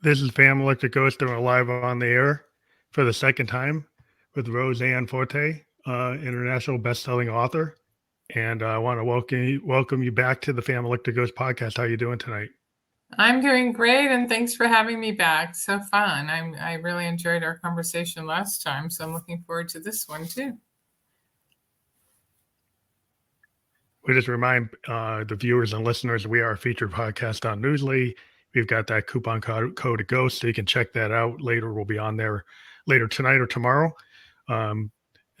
This is Pam Electric Ghost, and we're live on the air for the second time with Roseanne Forte, international best-selling author. And I want to welcome you back to the Pam Electric Ghost podcast. How are you doing tonight? I'm doing great, and thanks for having me back. So fun. I really enjoyed our conversation last time, so I'm looking forward to this one too. We just remind the viewers and listeners we are a featured podcast on Newsly. We've got that coupon code GHOST, so you can check that out later. We'll be on there later tonight or tomorrow. And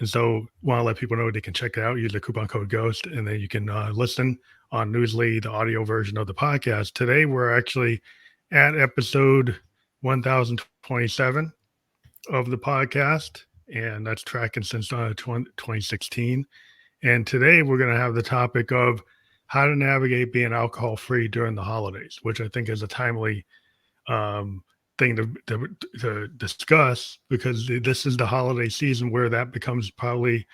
so want to let people know they can check it out, use the coupon code GHOST, and then you can listen on Newsly, the audio version of the podcast. Today, we're actually at episode 1027 of the podcast, and that's tracking since 2016. And today we're going to have the topic of how to navigate being alcohol-free during the holidays, which I think is a timely thing to discuss, because this is the holiday season where that becomes probably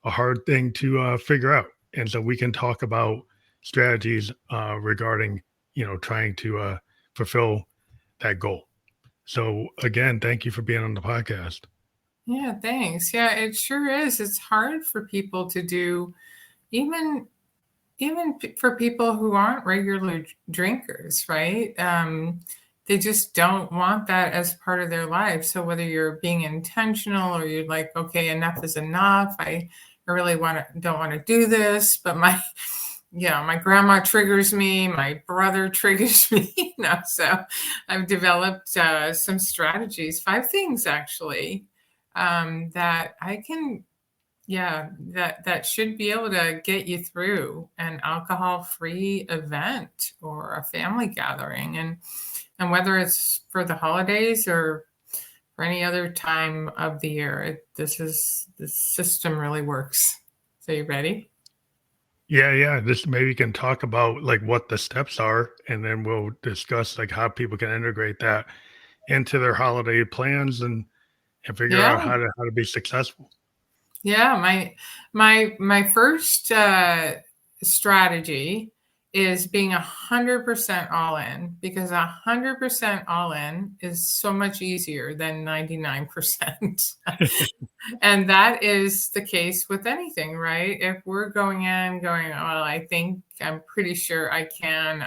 a hard thing to figure out. And so we can talk about strategies regarding, trying to fulfill that goal. So again, thank you for being on the podcast. Yeah, thanks. Yeah, it sure is. It's hard for people to do, even for people who aren't regular drinkers, right? They just don't want that as part of their life. So whether you're being intentional or you're like, okay, enough is enough. I really don't want to do this, but my grandma triggers me, my brother triggers me, so I've developed some strategies, 5 things actually, that I can, that should be able to get you through an alcohol-free event or a family gathering. And whether it's for the holidays or for any other time of the year, this system really works. So you ready? Yeah. This maybe you can talk about like what the steps are, and then we'll discuss like how people can integrate that into their holiday plans and figure out how to be successful. Yeah, my first strategy is being 100% all in, because 100% all in is so much easier than 99%. And that is the case with anything, right? If we're going, well, I'm pretty sure I can,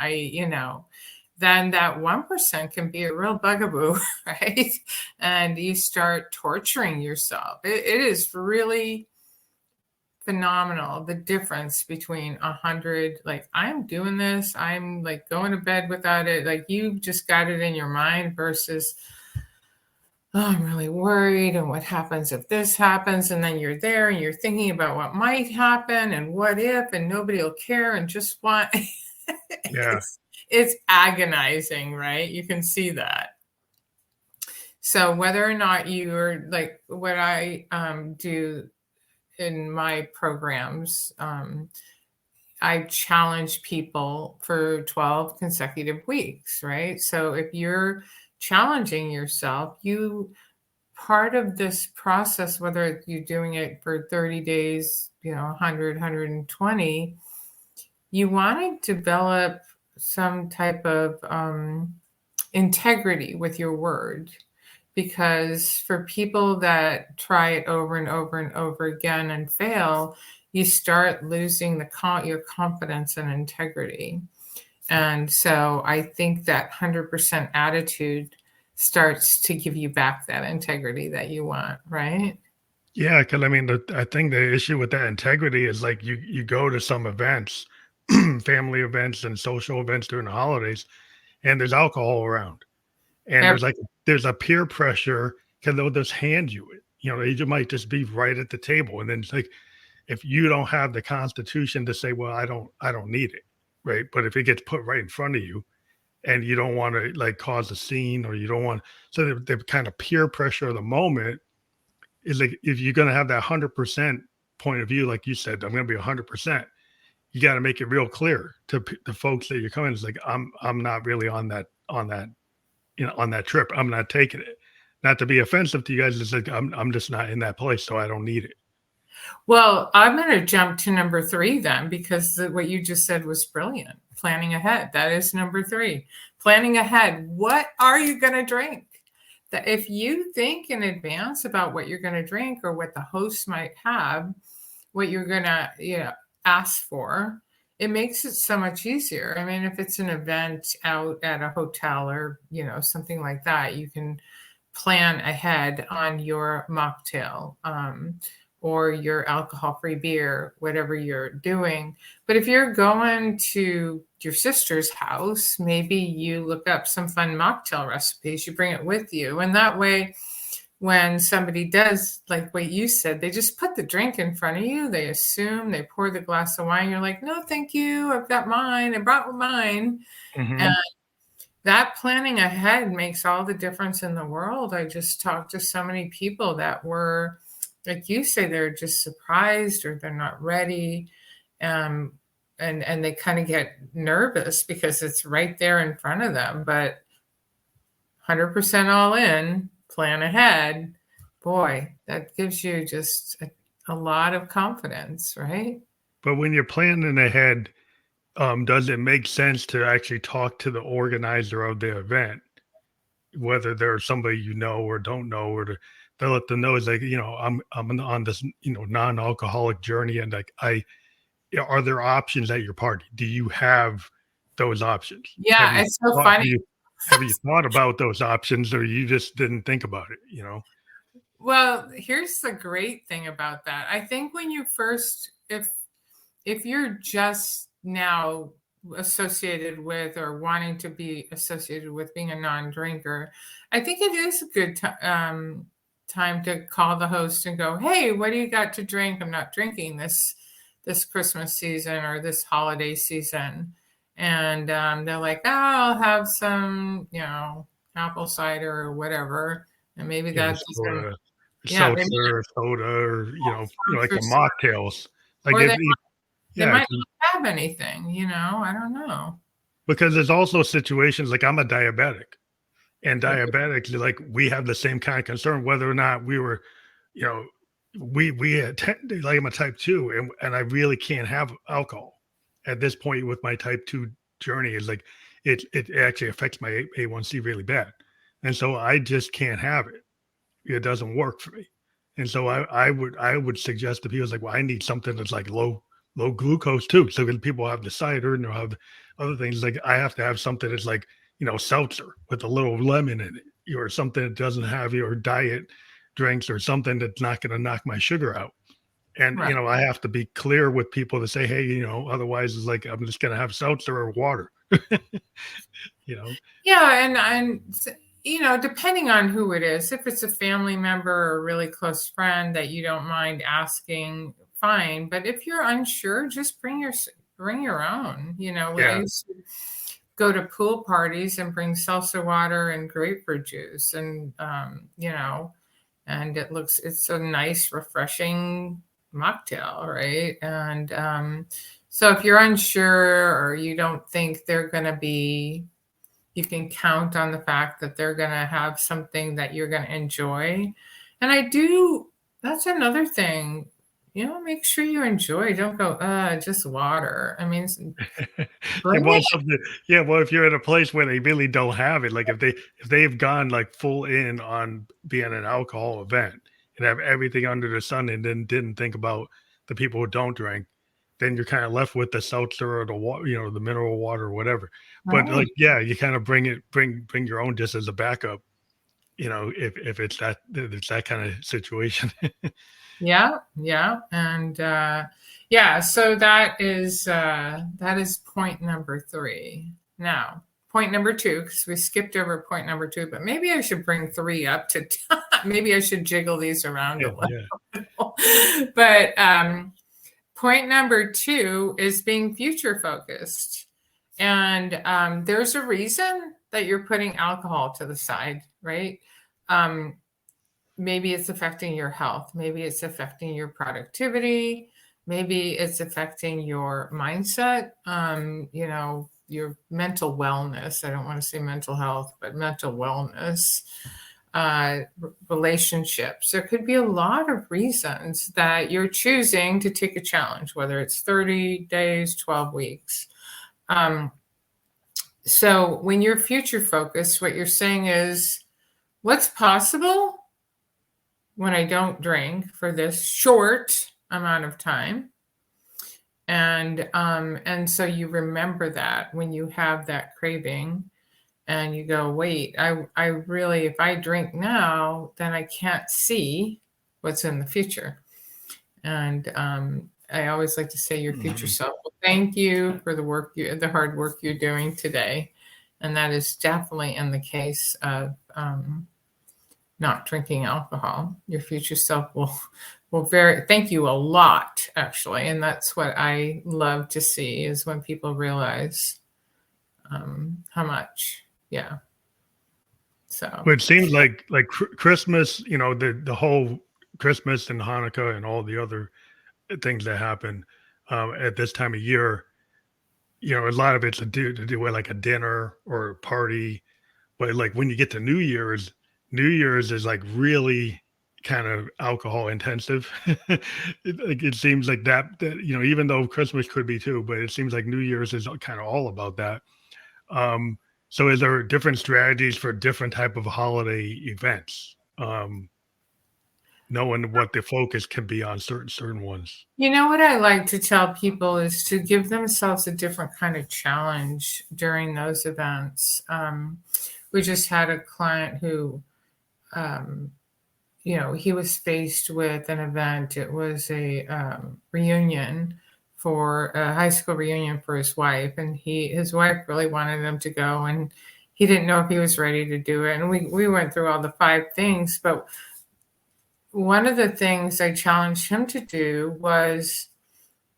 then that 1% can be a real bugaboo, right? And you start torturing yourself. It is really phenomenal, the difference between 100, like, I'm doing this, I'm like going to bed without it, like you just got it in your mind, versus, oh, I'm really worried, and what happens if this happens? And then you're there and you're thinking about what might happen and what if, and nobody will care, and just want Yeah. It's agonizing, right? You can see that. So whether or not you're like what I do in my programs, I challenge people for 12 consecutive weeks, right? So if you're challenging yourself, part of this process, whether you're doing it for 30 days, 100, 120, you want to develop some type of integrity with your word. Because for people that try it over and over and over again and fail, you start losing your confidence and integrity. And so I think that 100% attitude starts to give you back that integrity that you want, right? Yeah, because I mean, I think the issue with that integrity is like you go to some events, family events and social events during the holidays, and there's alcohol around, and there's a peer pressure because they'll just hand you it. They might just be right at the table, and then it's like, if you don't have the constitution to say, well, I don't need it, right? But if it gets put right in front of you, and you don't want to like cause a scene, or you don't want, so the kind of peer pressure of the moment is like, if you're going to have that 100% point of view, like you said, I'm going to be 100%. You got to make it real clear to the folks that you're coming. It's like, I'm not really on that trip. I'm not taking it. Not to be offensive to you guys. It's like, I'm just not in that place, so I don't need it. Well, I'm going to jump to number 3 then, because what you just said was brilliant. Planning ahead. That is number 3. planning ahead. What are you going to drink? That if you think in advance about what you're going to drink or what the host might have, what you're going to ask for, it makes it so much easier. I mean, if it's an event out at a hotel or something like that, you can plan ahead on your mocktail or your alcohol-free beer, whatever you're doing. But if you're going to your sister's house, maybe you look up some fun mocktail recipes, you bring it with you. And that way, when somebody does, like what you said, they just put the drink in front of you. They assume, they pour the glass of wine. You're like, no, thank you. I've got mine. I brought mine. Mm-hmm. And that planning ahead makes all the difference in the world. I just talked to so many people that were, like you say, they're just surprised or they're not ready. And they kind of get nervous because it's right there in front of them. But 100% all in, plan ahead, boy, that gives you just a lot of confidence, right? But when you're planning ahead, does it make sense to actually talk to the organizer of the event, whether they're somebody you know or don't know, or to let them know, is like, I'm on this non-alcoholic journey, and like are there options at your party? Do you have those options? Yeah, it's so funny. Have you thought about those options, or you just didn't think about it? Well, here's the great thing about that. I think when you first, if you're just now associated with or wanting to be associated with being a non-drinker, I think it is a good time to call the host and go, hey, what do you got to drink? I'm not drinking this Christmas season or this holiday season. And they're like, oh, I'll have some, apple cider or whatever. And maybe that doesn't, seltzer, soda, or like the mocktails. Like or they might not have anything, I don't know. Because there's also situations like I'm a diabetic, and diabetics, like, we have the same kind of concern whether or not we were, we attend, like, I'm a type 2, and I really can't have alcohol at this point with my type 2 journey. Is like it actually affects my A1C really bad, and so I just can't have it. It doesn't work for me. And so I would suggest to people, like, well, I need something that's like low glucose too. So when people have the cider and they'll have other things, like I have to have something that's like, seltzer with a little lemon in it, or something that doesn't have your diet drinks, or something that's not going to knock my sugar out. And, right. I have to be clear with people to say, hey, otherwise it's like, I'm just going to have seltzer or water, Yeah. And depending on who it is, if it's a family member or a really close friend that you don't mind asking, fine. But if you're unsure, just bring your own. I used to go to pool parties and bring seltzer water and grapefruit juice, and and it's a nice, refreshing mocktail, right? And so if you're unsure or you don't think they're going to be, you can count on the fact that they're going to have something that you're going to enjoy. And that's another thing, make sure you enjoy. Don't go, just water. I mean, if you're at a place where they really don't have it, like if they've gone like full in on being an alcohol event and have everything under the sun, and then didn't think about the people who don't drink, then you're kind of left with the seltzer or the water, the mineral water or whatever. But right. you kind of bring your own just as a backup, if it's that kind of situation. Yeah. And so that is point number 3. Now, point number 2, because we skipped over point number 2, but maybe I should bring 3 up to maybe I should jiggle these around a little. But point number 2 is being future focused. And there's a reason that you're putting alcohol to the side, right? Maybe it's affecting your health. Maybe it's affecting your productivity. Maybe it's affecting your mindset, your mental wellness. I don't want to say mental health, but mental wellness, relationships. There could be a lot of reasons that you're choosing to take a challenge, whether it's 30 days, 12 weeks. So when you're future focused, what you're saying is, what's possible when I don't drink for this short amount of time? And so you remember that when you have that craving, and you go, wait, I really, if I drink now, then I can't see what's in the future. And I always like to say, your future self, well, thank you for the hard work you're doing today. And that is definitely in the case of not drinking alcohol. Your future self will thank you a lot, actually. And that's what I love to see, is when people realize how much. Yeah. So, But it seems like Christmas, the whole Christmas and Hanukkah and all the other things that happen at this time of year, a lot of it's to do with like a dinner or a party. But like when you get to New Year's is like really kind of alcohol intensive. It seems like that even though Christmas could be too, but it seems like New Year's is kind of all about that. Um, so is there different strategies for different type of holiday events? Knowing what the focus can be on certain ones. what I like to tell people is to give themselves a different kind of challenge during those events. We just had a client who, he was faced with an event. It was a reunion, for a high school reunion for his wife, and his wife really wanted him to go, and he didn't know if he was ready to do it. And we went through all the 5 things, but one of the things I challenged him to do was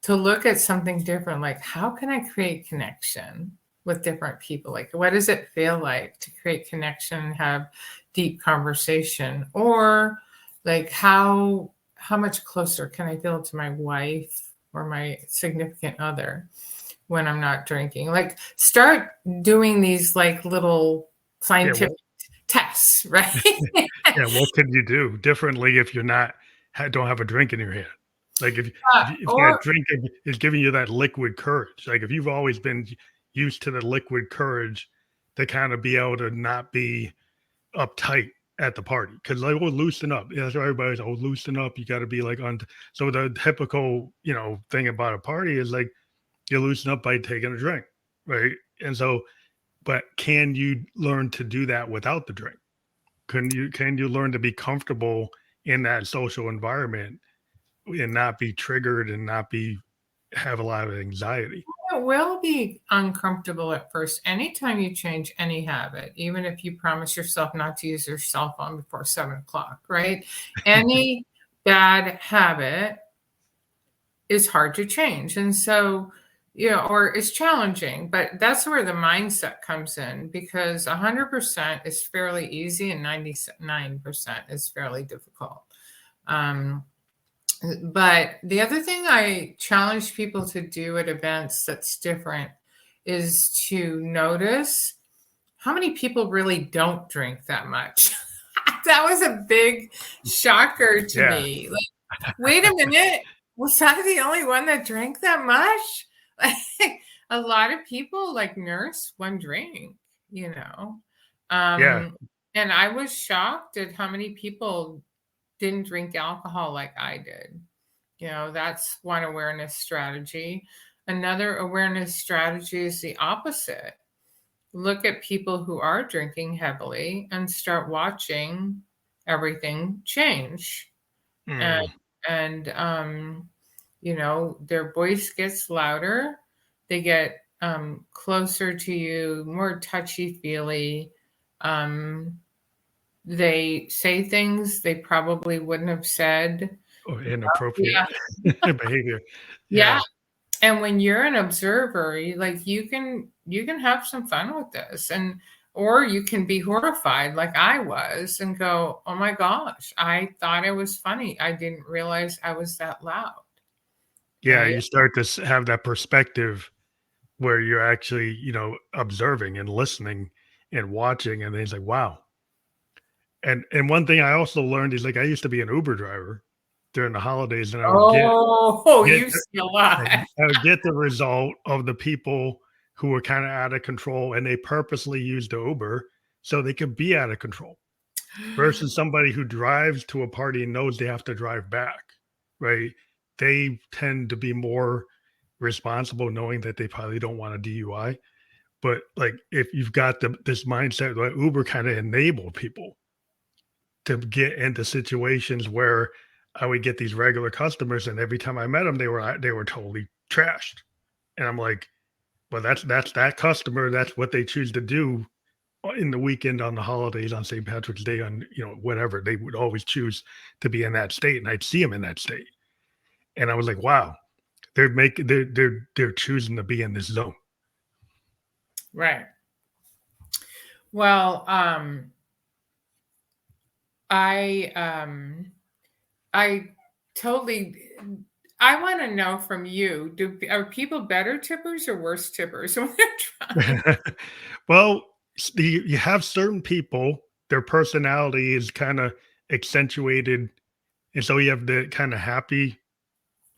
to look at something different. Like, how can I create connection with different people? Like, what does it feel like to create connection and have deep conversation? Or like, how much closer can I feel to my wife or my significant other when I'm not drinking? Like, start doing these like little scientific tests, right? Yeah, what can you do differently if you're not don't have a drink in your hand? Like if that Or drink is giving you that liquid courage, like if you've always been used to the liquid courage to kind of be able to not be uptight at the party, because like, oh, loosen up. Yeah, so everybody's, oh, loosen up. You got to be like on. So the typical thing about a party is like you loosen up by taking a drink, right? And so, but can you learn to do that without the drink? Can you learn to be comfortable in that social environment and not be triggered and not be have a lot of anxiety? it will be uncomfortable at first. Anytime you change any habit, even if you promise yourself not to use your cell phone before 7 o'clock, right? Any bad habit is hard to change. And so, or it's challenging, but that's where the mindset comes in, because 100% is fairly easy and 99% is fairly difficult. But the other thing I challenge people to do at events that's different is to notice how many people really don't drink that much. That was a big shocker to Yeah, me. Like, wait a minute, was I the only one that drank that much? Like, a lot of people like nurse one drink, you know. yeah, And I was shocked at how many people didn't drink alcohol like I did. That's one awareness strategy. Another awareness strategy is the opposite. Look at people who are drinking heavily and start watching everything change. And, mm. their voice gets louder. They get closer to you, more touchy feely. They say things they probably wouldn't have said. Or inappropriate Yeah. behavior. Yeah. Yeah, And when you're an observer, you can have some fun with this, or you can be horrified like I was and go, "Oh my gosh, I thought it was funny. I didn't realize I was that loud." yeah. Right? You start to have that perspective where you're actually observing and listening and watching, and then it's like, wow. And one thing I also learned is like I used to be an Uber driver during the holidays, and I would get Oh, get you see a lot. I would get the result of the people who were kind of out of control, and they purposely used the Uber so they could be out of control versus somebody who drives to a party and knows they have to drive back, right? They tend to be more responsible knowing that they probably don't want a DUI. But like if you've got this mindset, like Uber kind of enabled people to get into situations where I would get these regular customers, and every time I met them, they were totally trashed. And I'm like, well, that's that customer. That's what they choose to do in the weekend, on the holidays, on St. Patrick's Day, on whatever. They would always choose to be in that state, and I'd see them in that state, and I was like, wow, they're choosing to be in this zone. Right. Well, I totally. I want to know from you: are people better tippers or worse tippers when they're trying? Well, you have certain people, their personality is kind of accentuated, and so you have the kind of happy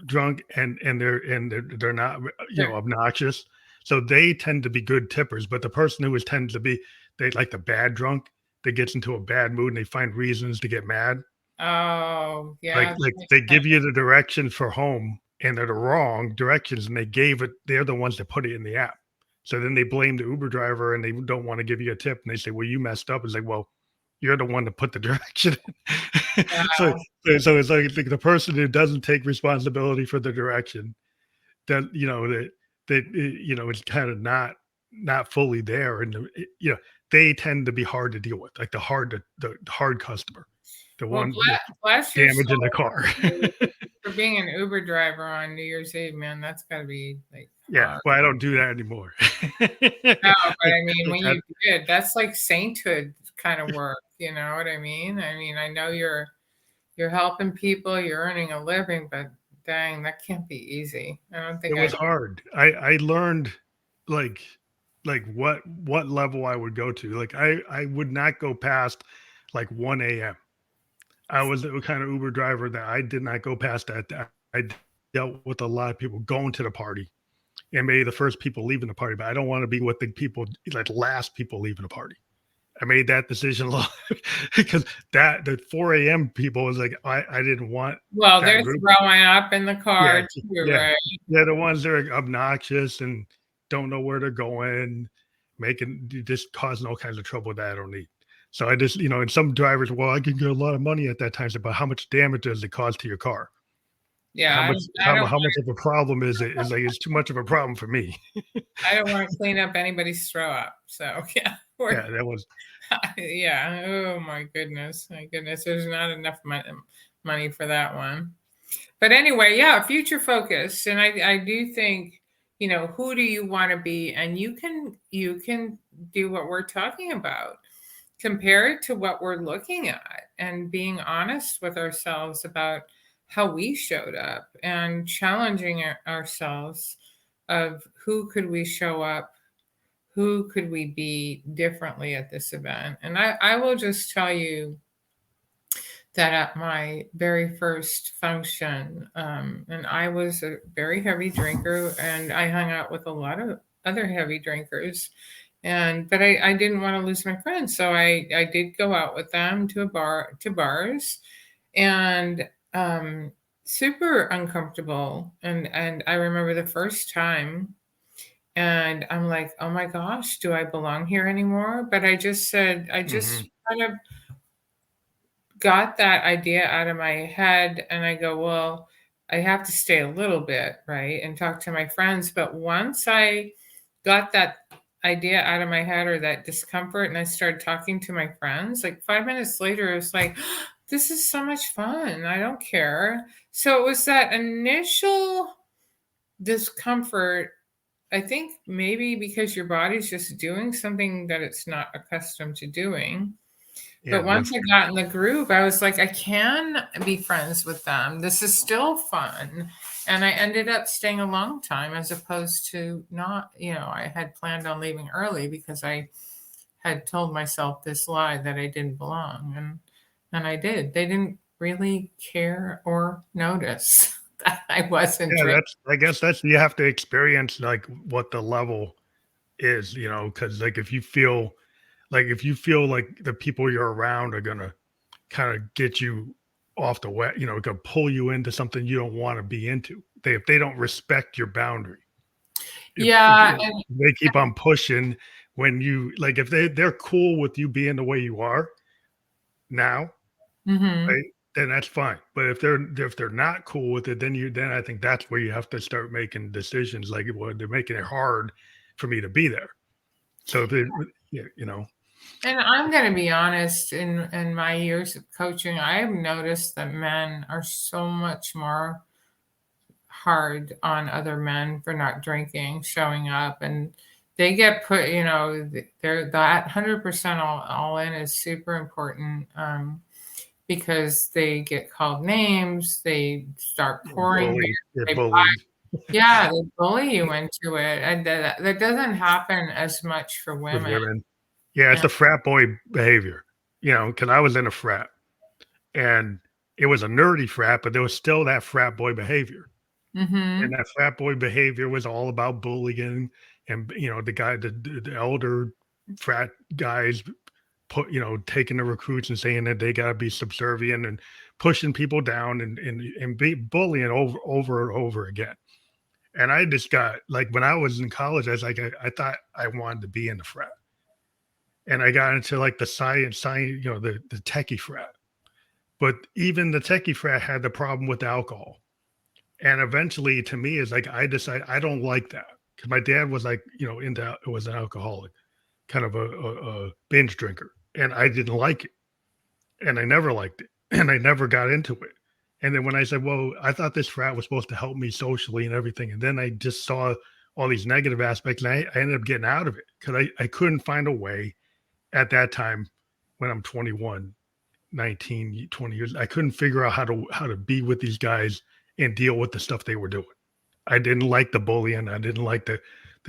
drunk, and they're not Sure. obnoxious, so they tend to be good tippers. But the person who is tends to be, they like the bad drunk that gets into a bad mood and they find reasons to get mad. Oh, Like yeah. like they give you the directions for home, and they're the wrong directions, and they're the ones that put it in the app. So then they blame the Uber driver, and they don't want to give you a tip, and they say, "Well, you messed up." It's like, "Well, you're the one to put the direction in." So Wow. so it's like the person who doesn't take responsibility for the direction, that it's kind of not fully there, and they tend to be hard to deal with, like the hard customer, the Well, one that's bless your damaging the soul car. for being an Uber driver on New Year's Eve, man. That's got to be like Yeah, hard. well, I don't do that anymore. No, but Like I mean, like when that you did, that's like sainthood kind of work. You know what I mean? I mean, I know you're helping people, you're earning a living, but dang, that can't be easy. I don't it think was I'd. hard. I learned, like what level I would go to. Like, I would not go past, like, 1 AM. I was the kind of Uber driver that I did not go past that. I dealt with a lot of people going to the party and maybe the first people leaving the party, but I don't want to be with the people, like, last people leaving the party. I made that decision a lot because the 4 AM people was like, I didn't want Well, that they're group. throwing up in the Yeah, car too, yeah, right? yeah. The ones that are obnoxious and don't know where they're going, making just causing all kinds of trouble that I don't need. So I just, and some drivers, well, I can get a lot of money at that time. So, but how much damage does it cause to your car? Yeah, How much I don't how much of a problem is it? Is like, it's too much of a problem for me. I don't want to clean up anybody's throw up. So yeah, Yeah, that was yeah. Oh my goodness, my goodness. There's not enough money for that one. But anyway, yeah, future focus, and I do think who do you want to be, and you can do what we're talking about, compare it to what we're looking at, and being honest with ourselves about how we showed up, and challenging ourselves of who could we show up, who could we be differently at this event. And I will just tell you that at my very first function, and I was a very heavy drinker, and I hung out with a lot of other heavy drinkers, but I didn't want to lose my friends, so I did go out with them to bars, and super uncomfortable. And I remember the first time, and I'm like, oh my gosh, do I belong here anymore? But I mhm. just kind of got that idea out of my head, and I go, well, I have to stay a little bit, right? And talk to my friends. But once I got that idea out of my head, or that discomfort, and I started talking to my friends, like 5 minutes later, it was like, this is so much fun. I don't care. So it was that initial discomfort. I think maybe because your body's just doing something that it's not accustomed to doing. Yeah, But once I definitely. got in the groove, I was like, I can be friends with them. This is still fun. And I ended up staying a long time, as opposed to not, I had planned on leaving early because I had told myself this lie that I didn't belong. And I did. They didn't really care or notice that I wasn't Yeah, drinking. I guess that's, you have to experience, like, what the level is, because like if you feel like the people you're around are gonna kind of get you off the way, gonna pull you into something you don't want to be into. If they don't respect your boundary, if Yeah, and they keep on pushing when you like, if they're cool with you being the way you are now, mhm. right? Then that's fine. But if they're not cool with it, then I think that's where you have to start making decisions. Like, well, they're making it hard for me to be there. So if it, yeah, And I'm going to be honest, in my years of coaching, I have noticed that men are so much more hard on other men for not drinking, showing up, and they get put, they're that 100% all in is super important. Because they get called names, they start pouring beer, they're they bullied yeah, they bully you into it, and that doesn't happen as much for with women. women. Yeah, it's Yeah. the frat boy behavior. Because I was in a frat, and it was a nerdy frat, but there was still that frat boy behavior. And Mhm. that frat boy behavior was all about bullying, and the elder frat guys taking the recruits and saying that they got to be subservient and pushing people down and be bullying over and over again. And I just got like, when I was in college, I was like, I thought I wanted to be in the frat, and I got into like the science, the techie frat. But even the techie frat had the problem with alcohol. And eventually, to me, is like, I decided I don't like that, because my dad was like, was an alcoholic, kind of a binge drinker, and I didn't like it, and I never liked it, and I never got into it. And then when I said, "Well, I thought this frat was supposed to help me socially and everything," and then I just saw all these negative aspects, and I ended up getting out of it because I couldn't find a way at that time, when I'm 21, 19, 20 years, I couldn't figure out how to be with these guys and deal with the stuff they were doing. I didn't like the bullying. I didn't like the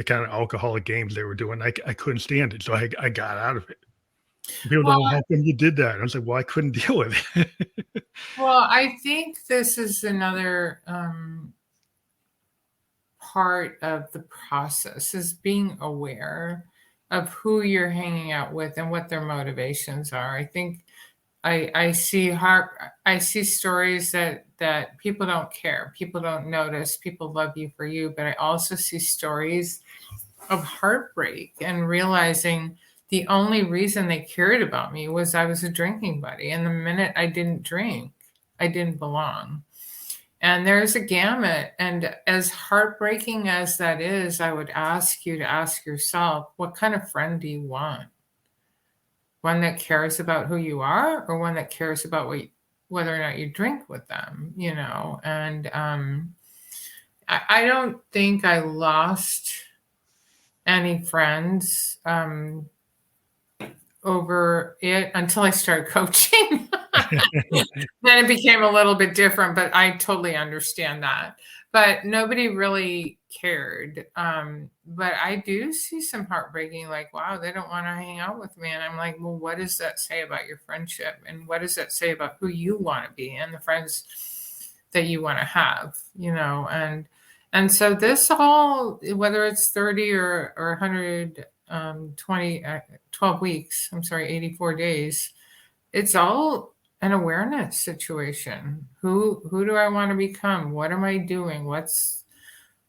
kind of alcoholic games they were doing. I couldn't stand it. So I got out of it. People Well don't, "Well, how come you did that?" And I was like, "Well, I couldn't deal with it." well, I think this is another, part of the process is being aware of who you're hanging out with and what their motivations are. I think I see stories that people don't care, people don't notice, people love you for you, but I also see stories of heartbreak and realizing the only reason they cared about me was I was a drinking buddy, and the minute I didn't drink, I didn't belong. And there's a gamut, and as heartbreaking as that is, I would ask you to ask yourself, what kind of friend do you want? One that cares about who you are, or one that cares about whether or not you drink with them, And I don't think I lost any friends over it until I started coaching. Then it became a little bit different, but I totally understand that. But nobody really cared. But I do see some heartbreaking, like, wow, they don't want to hang out with me. And I'm like, well, what does that say about your friendship? And what does that say about who you want to be and the friends that you want to have, And so this all, whether it's 30 or 120, 12 weeks, I'm sorry, 84 days, it's all an awareness situation. Who do I want to become? What am I doing? What's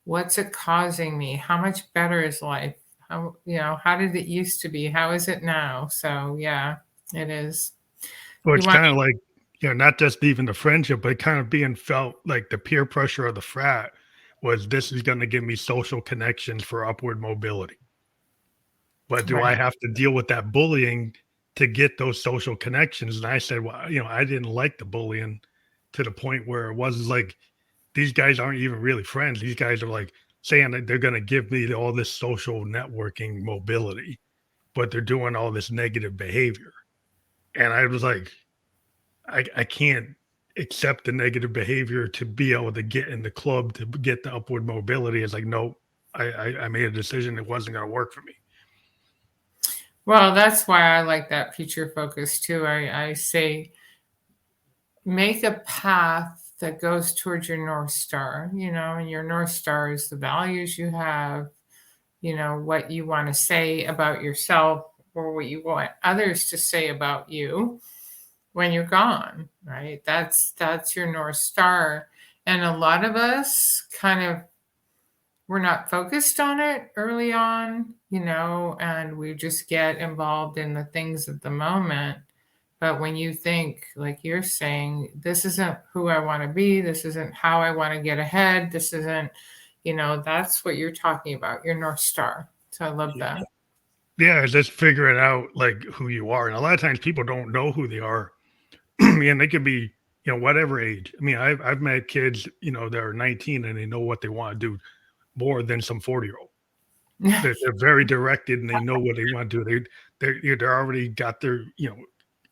it causing me? How much better is life? How did it used to be? How is it now? So yeah, it is. Well, You it's want kind of like, not just even the friendship, but kind of being felt like the peer pressure of the frat was, this is going to give me social connections for upward mobility. But do I right. have to deal with that bullying to get those social connections? And I said, well, I didn't like the bullying to the point where it was like, these guys aren't even really friends. These guys are like saying that they're going to give me all this social networking mobility, but they're doing all this negative behavior. And I was like, I can't accept the negative behavior to be able to get in the club to get the upward mobility. It's like, no, I made a decision. It wasn't going to work for me. Well, that's why I like that future focus too. I say make a path that goes towards your North Star, and your North Star is the values you have, what you want to say about yourself or what you want others to say about you when you're gone, right? That's your North Star. And a lot of us we're not focused on it early on, and we just get involved in the things of the moment. But when you think, like you're saying, this isn't who I want to be, this isn't how I want to get ahead, this isn't, that's what you're talking about, your North Star. So I love that. Yeah, just figuring out like who you are. And a lot of times people don't know who they are. And they could be, whatever age. I mean, I've met kids, that are 19 and they know what they want to do more than some 40-year-old. They're very directed and they know what they want to do. They're already got their,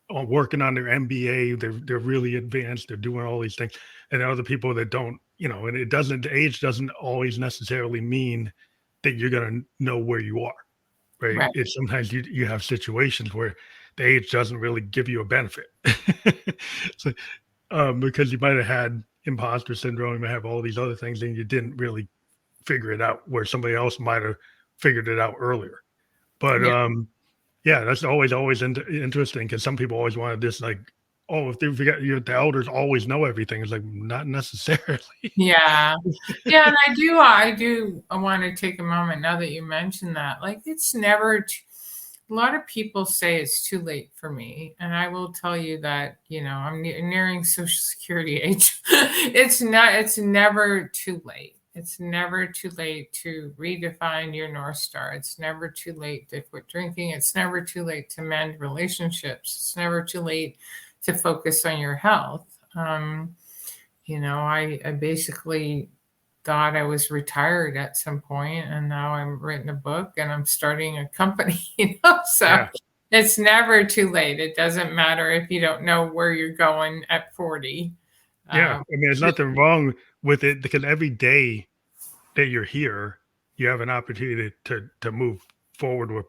working on their MBA. They're really advanced. They're doing all these things. And other people that don't, and age doesn't always necessarily mean that you're going to know where you are. Right. Right. It's sometimes you have situations where the age doesn't really give you a benefit. So, because you might have had imposter syndrome, you might have all these other things, and you didn't really figure it out where somebody else might have figured it out earlier. But Yeah. yeah, that's always interesting because some people always want to just like, oh, if they forget, the elders always know everything. It's like not necessarily. Yeah. Yeah. And I do want to take a moment now that you mentioned that. Like, it's never, a lot of people say it's too late for me. And I will tell you that, I'm nearing Social Security age. It's never too late. It's never too late to redefine your North Star. It's never too late to quit drinking. It's never too late to mend relationships. It's never too late to focus on your health. I basically thought I was retired at some point, and now I'm writing a book and I'm starting a company, so Yeah. it's never too late. It doesn't matter if you don't know where you're going at 40. Yeah. I mean, there's nothing wrong with it because every day that you're here, you have an opportunity to move forward with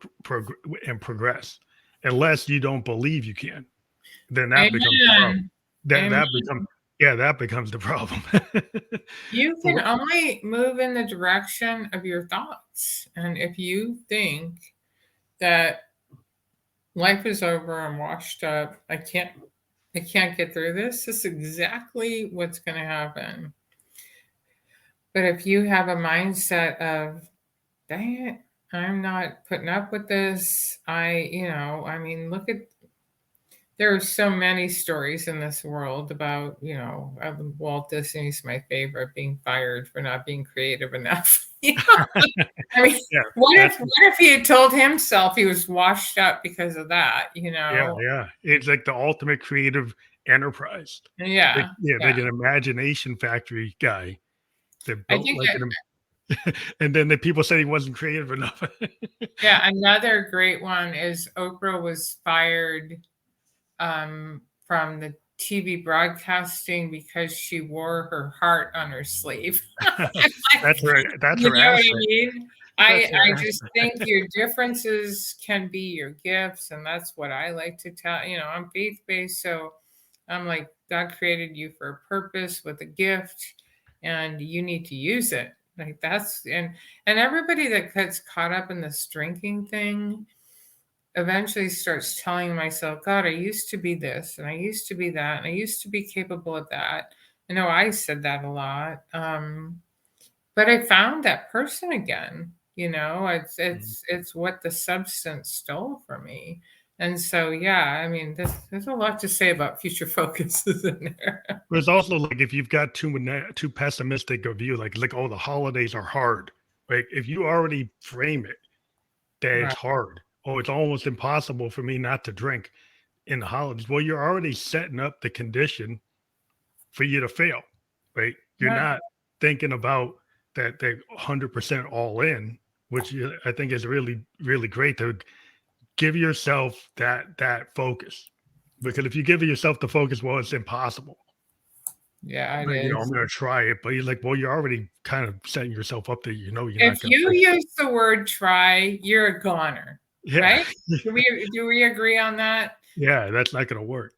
and progress. Unless you don't believe you can, then that becomes the problem. Amen. Amen. That becomes the problem. You can only move in the direction of your thoughts. And if you think that life is over, I'm washed up, I can't get through this is exactly what's going to happen. But if you have a mindset of, dang it, I'm not putting up with this. Look at, there are so many stories in this world about, Walt Disney's my favorite, being fired for not being creative enough. I mean, Yeah, what if he had told himself he was washed up because of that? yeah. It's like the ultimate creative enterprise. Yeah. Like an imagination factory guy that I built think like and then the people said he wasn't creative enough. another great one is Oprah was fired from the TV broadcasting because she wore her heart on her sleeve. That's right. That's You know what I harassment. mean? That's I just harassment. think your differences can be your gifts, and that's what I like to tell. I'm faith-based, so I'm like, God created you for a purpose with a gift, and you need to use it. Like that's and everybody that gets caught up in this drinking thing eventually starts telling myself, God, I used to be this and I used to be that and I used to be capable of that. I know I said that a lot. But I found that person again. It's what the substance stole from me. And so, yeah, I mean, there's a lot to say about future focus, isn't there? But it's also like if you've got too pessimistic a view, like oh, the holidays are hard. Right? If you already frame it that it's Right. hard, oh, it's almost impossible for me not to drink in the holidays. Well, you're already setting up the condition for you to fail, right? You're Right. not thinking about that they 100% all in, which I think is really, really great to give yourself that focus. Because if you give yourself the focus, well, it's impossible. Yeah, it But, I'm is. going to try it. But you're like, well, you're already kind of setting yourself up that you're not If going you to. use the word try, you're a goner, Yeah. right? Do we agree on that? Yeah, that's not going to work.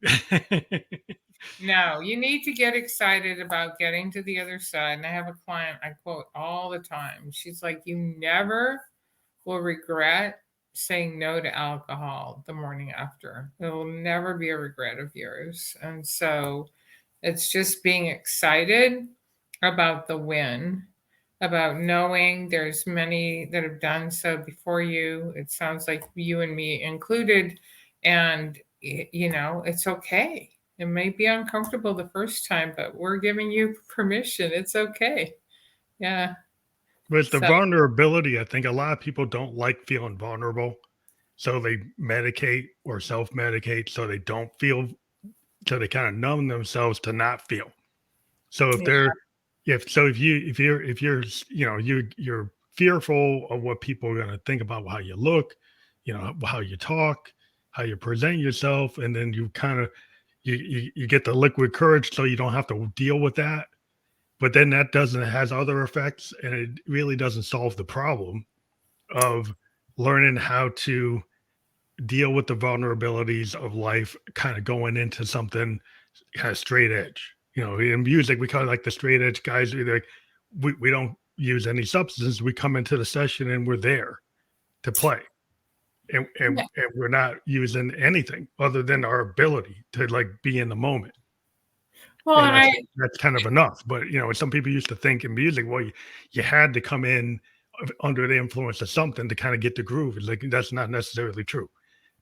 No, you need to get excited about getting to the other side. And I have a client I quote all the time. She's like, you never will regret saying no to alcohol the morning after. It will never be a regret of yours. And so it's just being excited about the win, about knowing there's many that have done so before you. It sounds like you and me included. And, it's okay. It may be uncomfortable the first time, but we're giving you permission. It's okay. Yeah. With the So, vulnerability, I think a lot of people don't like feeling vulnerable. So they medicate or self medicate so they don't feel, so they kind of numb themselves to not feel. So if yeah. they're, if you're, you're fearful of what people are going to think about how you look, how you talk, how you present yourself, and then you kind of, you get the liquid courage so you don't have to deal with that. But then that doesn't, it has other effects, and it really doesn't solve the problem of learning how to deal with the vulnerabilities of life, kind of going into something kind of straight edge. In music, we call it like the straight edge guys. We're like, we don't use any substance. We come into the session and we're there to play. And we're not using anything other than our ability to like be in the moment. Well, And and I, that's kind of enough. But some people used to think in music, well, you had to come in under the influence of something to kind of get the groove. It's like that's not necessarily true.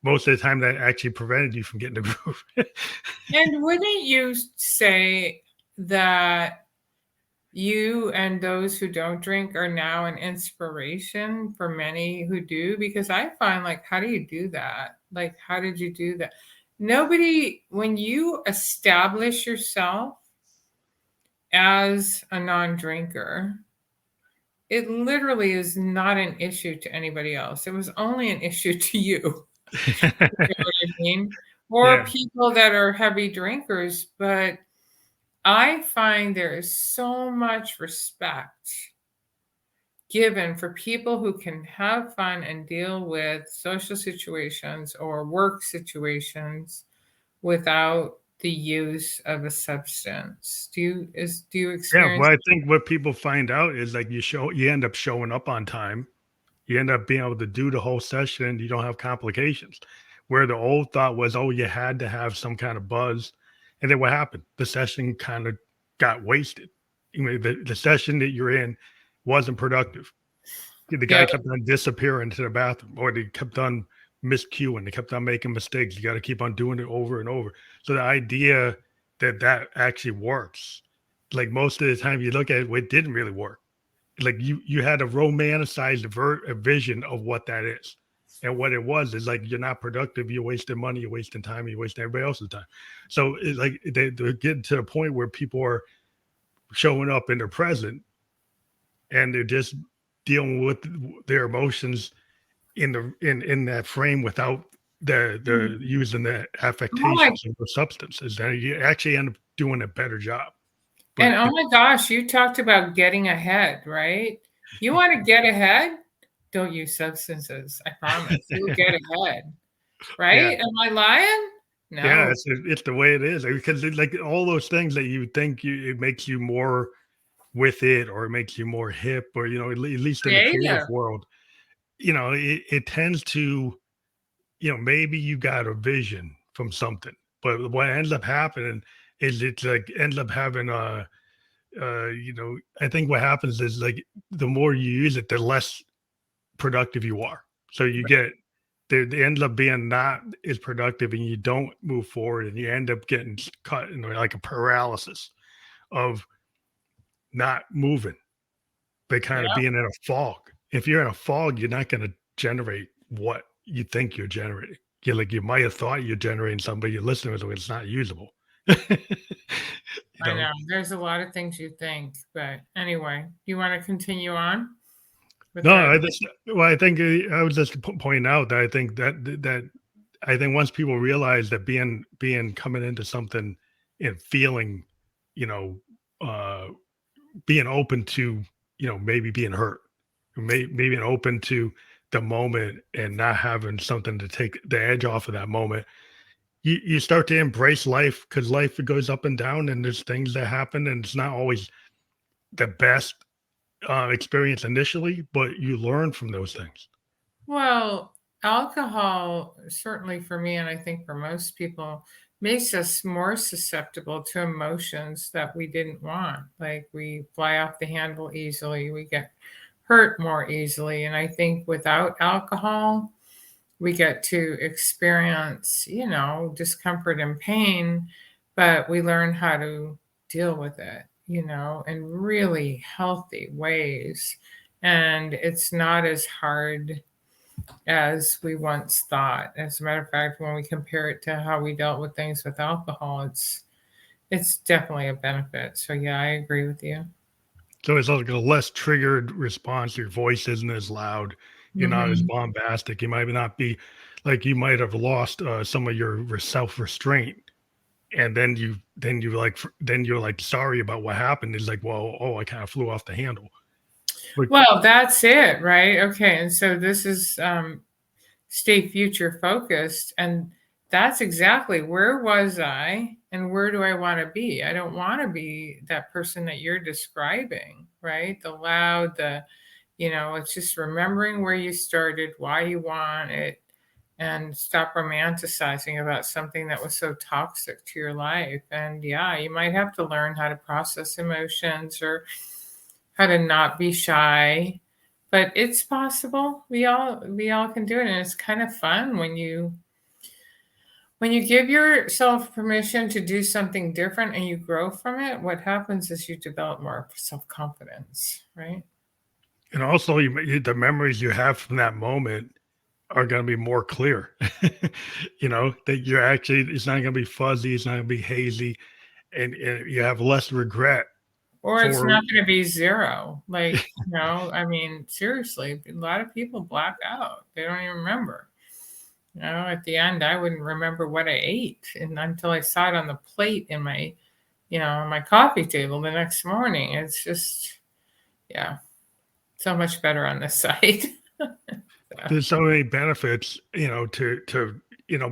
Most of the time, that actually prevented you from getting the groove. and wouldn't you say that you and those who don't drink are now an inspiration for many who do? Because I find, like, how do you do that? Like, how did you do that? Nobody, when you establish yourself as a non-drinker, it literally is not an issue to anybody else. It was only an issue to you. You know what I mean? Or Yeah. people that are heavy drinkers. But I find there is so much respect given for people who can have fun and deal with social situations or work situations without the use of a substance. Do you Yeah. experience? Well, I think what people find out is like you end up showing up on time. You end up being able to do the whole session. You don't have complications. Where the old thought was, oh, you had to have some kind of buzz. And then what happened? The session kind of got wasted. The session that you're in wasn't productive. The Yeah, guy kept on disappearing to the bathroom, or they kept on miscuing. They kept on making mistakes. You got to keep on doing it over and over. So the idea that actually works, like most of the time you look at it, it didn't really work. Like you had a romanticized a vision of what that is. And what it was is like you're not productive, you're wasting money, you're wasting time, you're wasting everybody else's time. So it's like they're getting to the point where people are showing up in their present and they're just dealing with their emotions in that frame without the using the oh my, affectations of the substances. And you actually end up doing a better job. and But oh my gosh, you talked about getting ahead, right? You want to get ahead? Don't use substances. I promise. You'll get ahead, yeah, right? Am I lying? yeah, No. it's the way it is because like all those things that you think it makes you more with it or it makes you more hip or at least in the creative Creative. world, it tends to maybe you got a vision from something, but what ends up happening is it's like ends up having I think what happens is like the more you use it, the less productive you are. So you get they end up being not as productive and you don't move forward and you end up getting caught in like a paralysis of not moving, but kind of Yeah, being in a fog. If you're in a fog, you're not going to generate what you think you're generating. You might have thought you're generating something, but you're listening to it, it's not usable. you I know, know. There's a lot of things you think, but anyway, you want to continue on with no, that? I think I was just pointing out that I think that I think once people realize that being coming into something and feeling, you know, uh, being open to, maybe being hurt, maybe open to the moment and not having something to take the edge off of that moment, you start to embrace life because life goes up and down and there's things that happen and it's not always the best experience initially, but you learn from those things. Well, alcohol, certainly for me, and I think for most people, makes us more susceptible to emotions that we didn't want. Like we fly off the handle easily, we get hurt more easily. And I think without alcohol, we get to experience, discomfort and pain, but we learn how to deal with it, in really healthy ways. And it's not as hard as we once thought. As a matter of fact, when we compare it to how we dealt with things with alcohol, it's definitely a benefit. So yeah, I agree with you. So it's like a less triggered response. Your voice isn't as loud. You're not as Hmm. bombastic. You might not be like you might have lost some of your self restraint, and then you're like sorry about what happened. It's like, well, oh, I kind of flew off the handle. But Well, that's it, right? Okay, and so this is stay future focused, and that's exactly where was I and where do I want to be. I don't want to be that person that you're describing, right? The loud, it's just remembering where you started, why you want it, and stop romanticizing about something that was so toxic to your life. And yeah, you might have to learn how to process emotions or how to not be shy, but it's possible. We all can do it, and it's kind of fun when you give yourself permission to do something different and you grow from it. What happens is you develop more self-confidence, right? and also the memories you have from that moment are going to be more clear. That you're actually it's not going to be fuzzy, it's not going to be hazy, and you have less regret Or it's for not going to be zero. Like, I mean, seriously, a lot of people black out. They don't even remember. At the end, I wouldn't remember what I ate and until I saw it on the plate in my, on my coffee table the next morning. It's just, yeah, so much better on this side. So, there's so many benefits, but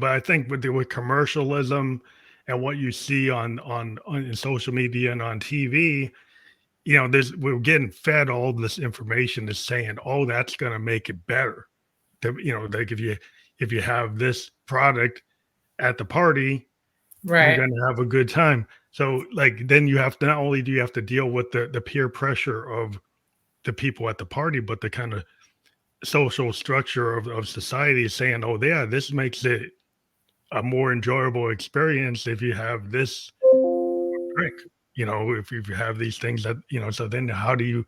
I think with commercialism and what you see on in social media and on TV, we're getting fed all this information that's saying, oh, that's going to make it better. Like if you have this product at the party, you're right, going to have a good time. So like then you have to not only do you have to deal with the peer pressure of the people at the party, but the kind of social structure of society is saying, oh yeah, this makes it a more enjoyable experience if you have this drink. If you have these things so then how do you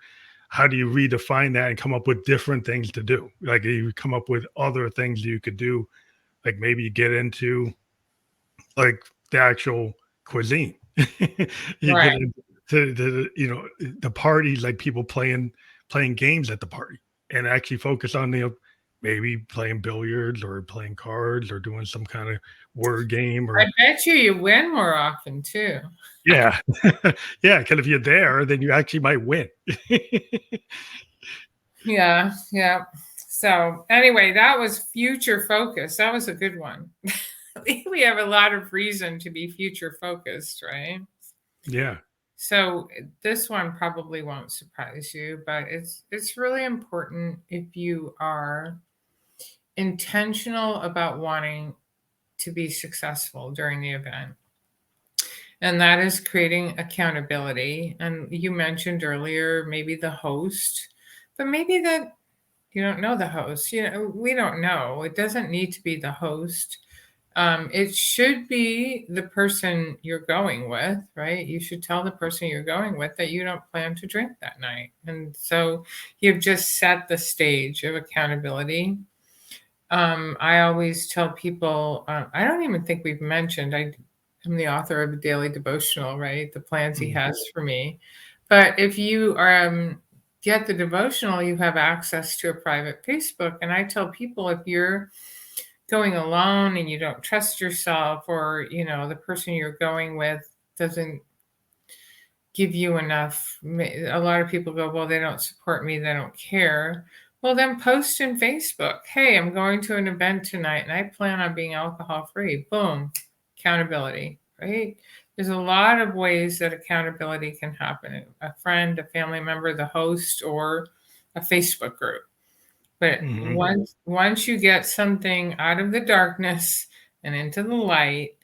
redefine that and come up with different things to do? Like you come up with other things you could do, like maybe you get into like the actual cuisine. You right. get into the parties, like people playing games at the party and actually focus on maybe playing billiards or playing cards or doing some kind of word game I or bet you win more often too. yeah. Yeah, because if you're there, then you actually might win. Yeah, yeah. So anyway, that was future focus. That was a good one. We have a lot of reason to be future focused, right? Yeah. So this one probably won't surprise you, but it's really important if you are intentional about wanting to be successful during the event. And that is creating accountability. And you mentioned earlier maybe the host, but maybe that you don't know the host. We don't know. It doesn't need to be the host. It should be the person you're going with, right? You should tell the person you're going with that you don't plan to drink that night. And so you've just set the stage of accountability. I always tell people, I don't even think we've mentioned, I'm the author of a daily devotional, right? The plans he Mhm. has for me. But if you get the devotional, you have access to a private Facebook. And I tell people if you're going alone and you don't trust yourself, or the person you're going with doesn't give you enough, a lot of people go, well, they don't support me, they don't care. Well, then post in Facebook, hey, I'm going to an event tonight and I plan on being alcohol free. Boom, accountability, right? There's a lot of ways that accountability can happen: a friend, a family member, the host, or a Facebook group. But Hmm. once you get something out of the darkness and into the light,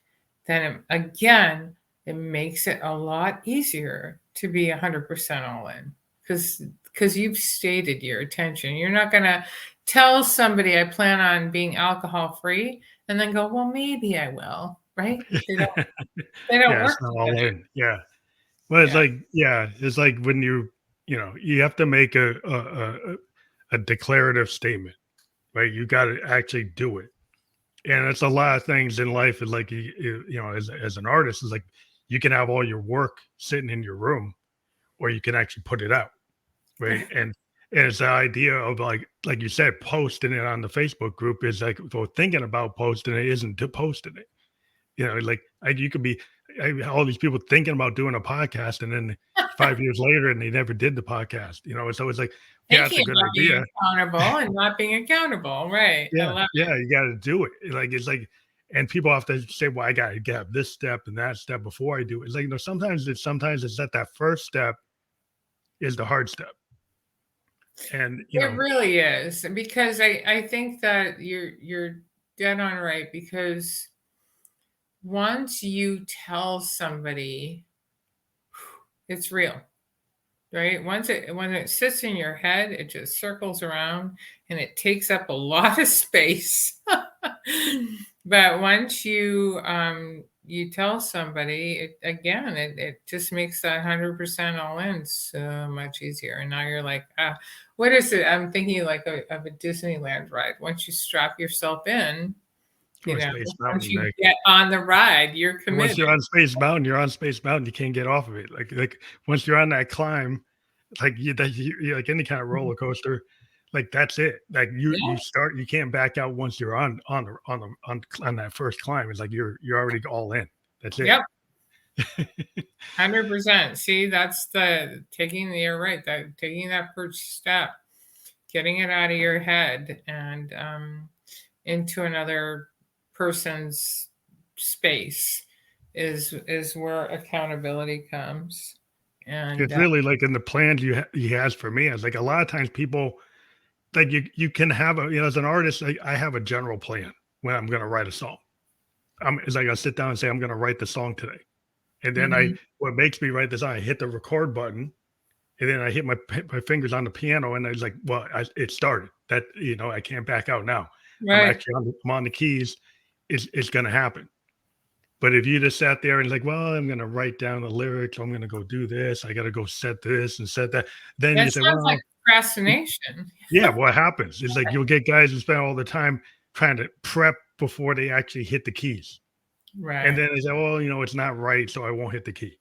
then again, it makes it a lot easier to be 100% all in, because you've stated your intention. You're not going to tell somebody I plan on being alcohol free and then go, well, maybe I will, right? They don't Yeah, it's work not all together. in. Yeah. Well, it's Yeah. like, yeah, it's like when you have to make a declarative statement, right? You got to actually do it. And it's a lot of things in life. Is like, as an artist, is like you can have all your work sitting in your room, or you can actually put it out, right? And it's the idea of like you said, posting it on the Facebook group is like, well, thinking about posting it isn't to posting it. Like you could be all these people thinking about doing a podcast, and then 5 years later, and they never did the podcast. So it's like, yeah, it's Thinking a good about being idea. accountable and not being accountable. Right. I Yeah, love yeah, you got to do it. Like it's like, and people have to say, well, I got to get this step and that step before I do it. It's like, sometimes it's that first step is the hard step, and it really is, because I think that you're dead on right, because once you tell somebody, it's real, right? When it sits in your head, it just circles around and it takes up a lot of space. But once you tell somebody, it just makes that 100% all in so much easier. And now you're like, what is it? I'm thinking like of a Disneyland ride. Once you strap yourself in, or Space once Mountain. you Like get on the ride, you're once committed. you're on Space Mountain, you're on Space Mountain. You can't get off of it. Like once you're on that climb, like you like any kind of roller coaster, like that's it. Like you Yeah. start, you can't back out once you're on that first climb. It's like you're already all in. That's it. Yep. 100%. See, that's the taking, you're right, that taking that first step, getting it out of your head and into another person's space is where accountability comes. And It's really like in the plans he has for me. It's like a lot of times people like you can have as an artist, I have a general plan when I'm going to write a song. It's like I sit down and say I'm going to write the song today, and then mhm, what makes me write the song, I hit the record button, and then I hit my fingers on the piano, and I was like, well, it started. That I can't back out now. right. I'm on the keys. It's going to happen. But if you just sat there and like, well, I'm going to write down the lyrics, I'm going to go do this, I got to go set this and set that, then That you say, sounds like well, procrastination. yeah, what happens is like you'll get guys who spend all the time trying to prep before they actually hit the keys. And Right. then they say, well, it's not right, so I won't hit the key.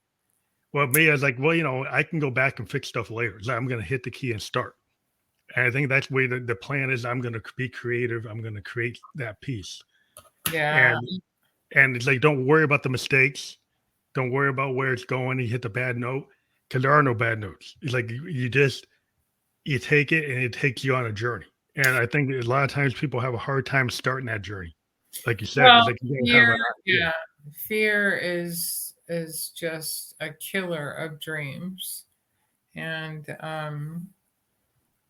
Well, me, I was like, well, I can go back and fix stuff later. So I'm going to hit the key and start. And I think that's where the plan is. I'm going to be creative. I'm going to create that piece. Yeah. And it's like, don't worry about the mistakes. Don't worry about where it's going. You hit the bad note, because there are no bad notes. It's like you take it and it takes you on a journey. And I think a lot of times people have a hard time starting that journey. Like you said, Well, it's like you don't have fear, an idea. yeah. Fear is just a killer of dreams. And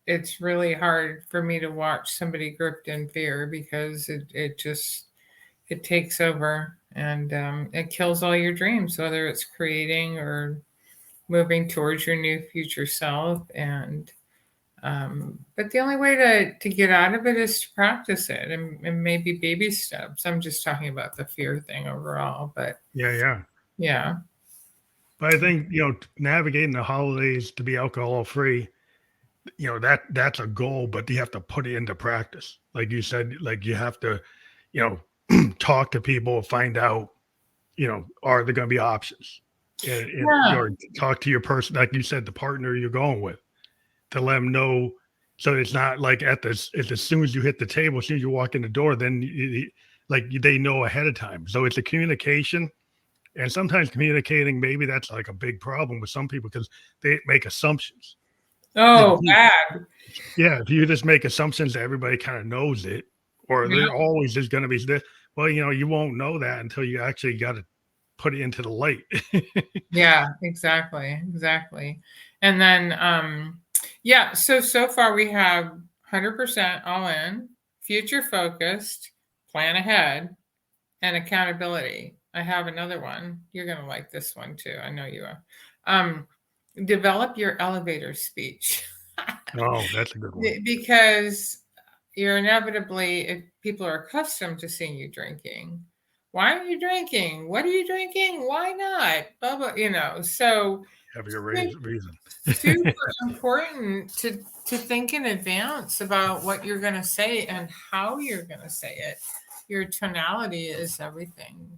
it's really hard for me to watch somebody gripped in fear, because it takes over, and it kills all your dreams, whether it's creating or moving towards your new future self. And but the only way to get out of it is to practice it, and maybe baby steps. I'm just talking about the fear thing overall, but Yeah, yeah. yeah. But I think, navigating the holidays to be alcohol free, that's a goal, but you have to put it into practice. Like you said, like you have to, talk to people, find out, are there going to be options? Yeah. Or talk to your person, like you said, the partner you're going with, to let them know. So it's not like as soon as you hit the table, as soon as you walk in the door, then they know ahead of time. So it's a communication. And sometimes communicating, maybe that's like a big problem with some people because they make assumptions. If Oh, you, bad. yeah, if you just make assumptions that everybody kind of knows it, or Yeah. there always is going to be this, well, you won't know that until you actually got to put it into the light. Yeah, exactly. And then yeah, so far we have 100% all in, future focused, plan ahead, and accountability. I have another one. You're going to like this one too. I know you are. Develop your elevator speech. Oh, that's a good one. Because you're inevitably, if people are accustomed to seeing you drinking, why are you drinking? What are you drinking? Why not? Blah, blah, So Have your reason. super important to think in advance about what you're going to say and how you're going to say it. Your tonality is everything,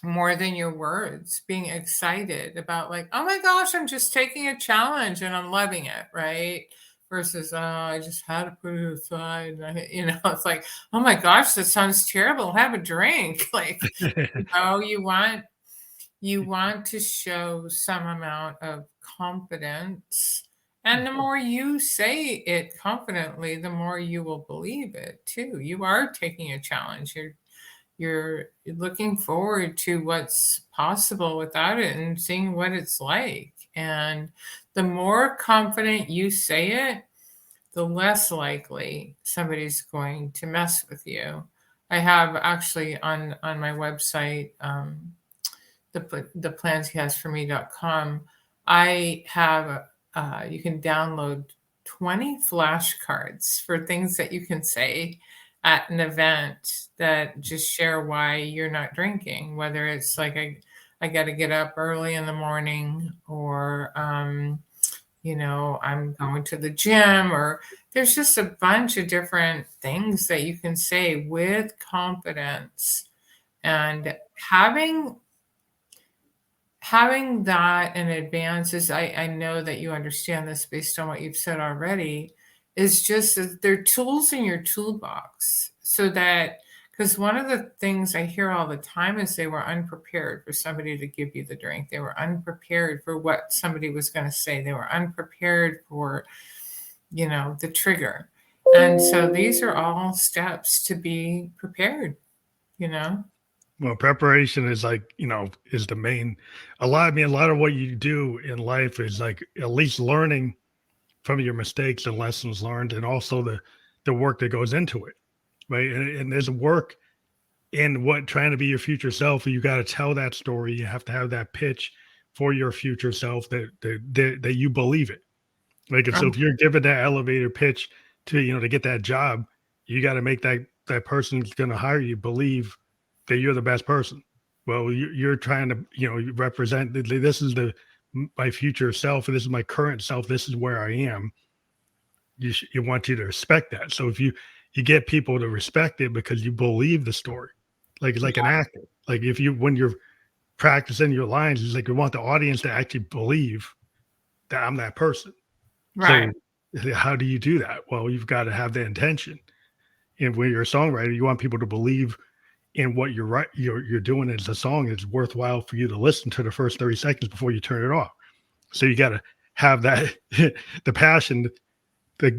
more than your words. Being excited about, like, oh my gosh, I'm just taking a challenge and I'm loving it, right? Versus, oh, I just had to put it aside. It's like, oh my gosh, that sounds terrible. Have a drink. Like, you want to show some amount of confidence. And the more you say it confidently, the more you will believe it too. You are taking a challenge. You're looking forward to what's possible without it and seeing what it's like. And the more confident you say it, the less likely somebody's going to mess with you. I have actually on my website, the planshehasporme.com, I have, you can download 20 flashcards for things that you can say at an event that just share why you're not drinking, whether it's like, I got to get up early in the morning, or, I'm going to the gym, or there's just a bunch of different things that you can say with confidence. And having that in advance is, I know that you understand this based on what you've said already, is just that they're tools in your toolbox. So that, because one of the things I hear all the time is they were unprepared for somebody to give you the drink. They were unprepared for what somebody was going to say. They were unprepared for, the trigger. And so these are all steps to be prepared, Well, preparation is like, is the main, a lot of what you do in life is like at least learning from your mistakes and lessons learned, and also the work that goes into it. Right. And there's work in what trying to be your future self. You got to tell that story. You have to have that pitch for your future self that you believe it. Like, so if you're given that elevator pitch to get that job, you got to make that person who's going to hire you believe that you're the best person. Well, you're trying to represent this is my future self, and this is my current self. This is where I am. You want you to respect that. So if you get people to respect it because you believe the story, like an actor. Like when you're practicing your lines, it's like you want the audience to actually believe that I'm that person. Right. So how do you do that? Well, you've got to have the intention. And when you're a songwriter, you want people to believe in what you're doing as a song. It's worthwhile for you to listen to the first 30 seconds before you turn it off. So you got to have that the passion to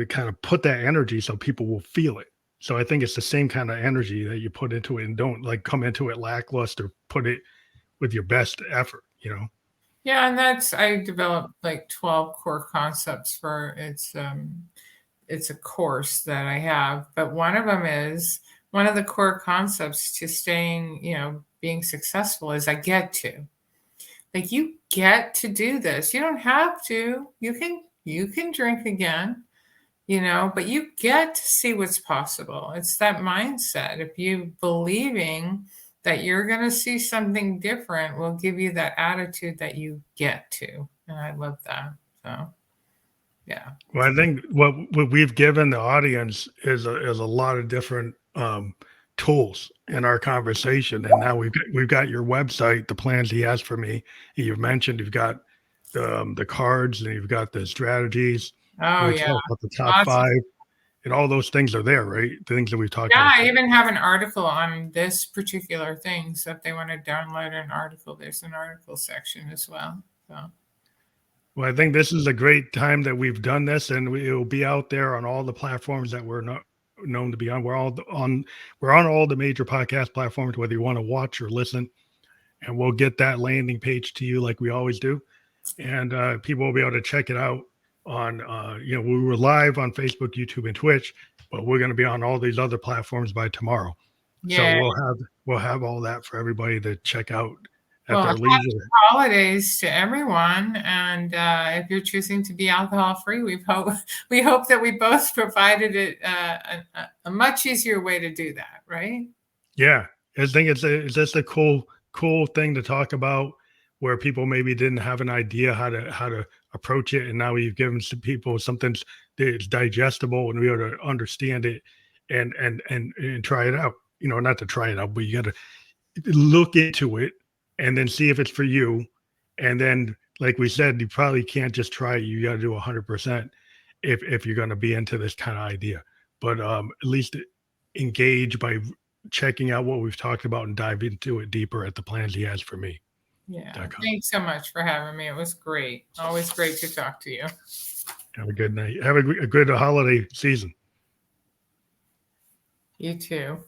kind of put that energy so people will feel it. So I think it's the same kind of energy that you put into it, and don't like come into it lackluster. Put it with your best effort. Yeah, and I developed like 12 core concepts for it's a course that I have, but one of the core concepts to staying, being successful is I get to. Like, you get to do this. You don't have to. You can drink again, but you get to see what's possible. It's that mindset. If you believing that you're going to see something different will give you that attitude that you get to. And I love that. So, yeah. Well, I think what we've given the audience is a lot of different tools in our conversation, and now we've got your website, the plans he has for me. You've mentioned you've got the cards, and you've got the strategies. Oh, We yeah. talked about the top 5, and all those things are there, right? The things that we've talked about. Yeah, I even have an article on this particular thing. So if they want to download an article, there's an article section as well. So. Well, I think this is a great time that we've done this, and it will be out there on all the platforms that we're not known to be on. We're on all the major podcast platforms, whether you want to watch or listen, and we'll get that landing page to you like we always do, and people will be able to check it out on we were live on Facebook, YouTube, and Twitch, but we're going to be on all these other platforms by tomorrow. So Yeah. we'll have all that for everybody to check out at Well, their happy leisure. holidays to everyone, and if you're choosing to be alcohol free, we hope that we both provided it a much easier way to do that, right? Yeah, I think it's just a cool thing to talk about, where people maybe didn't have an idea how to approach it, and now you've given some people something that's digestible and be able to understand it and try it out. Not to try it out, but you got to look into it and then see if it's for you. And then, like we said, you probably can't just try it. You got to do 100% if you're going to be into this kind of idea. But at least engage by checking out what we've talked about and dive into it deeper at the plans he has for me. Yeah. Thanks so much for having me. It was great. Always great to talk to you. Have a good night. Have a good holiday season. You too.